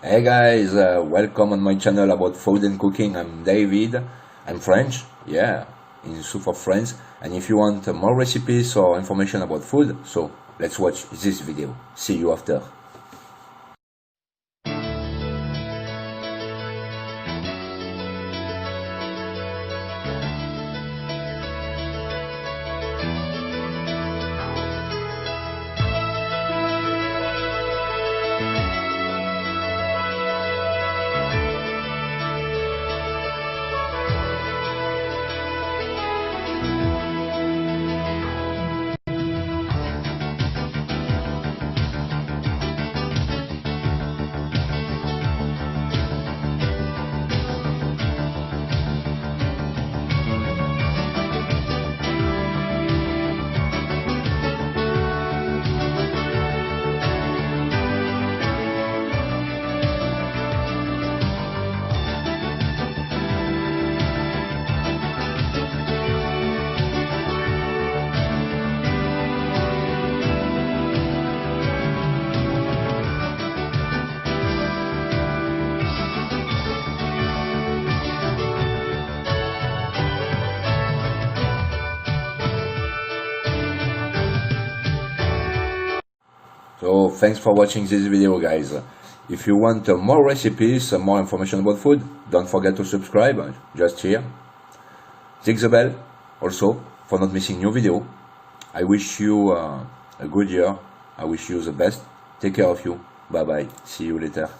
Hey guys, welcome on my channel about food and cooking. I'm David. I'm French, yeah, in soup of France. And if you want more recipes or information about food, so let's watch this video. See you after. So thanks for watching this video, guys. If you want more recipes, more information about food, don't forget to subscribe, just here. Click the bell also for not missing new video. I wish you a good year. I wish you the best. Take care of you. Bye bye. See you later.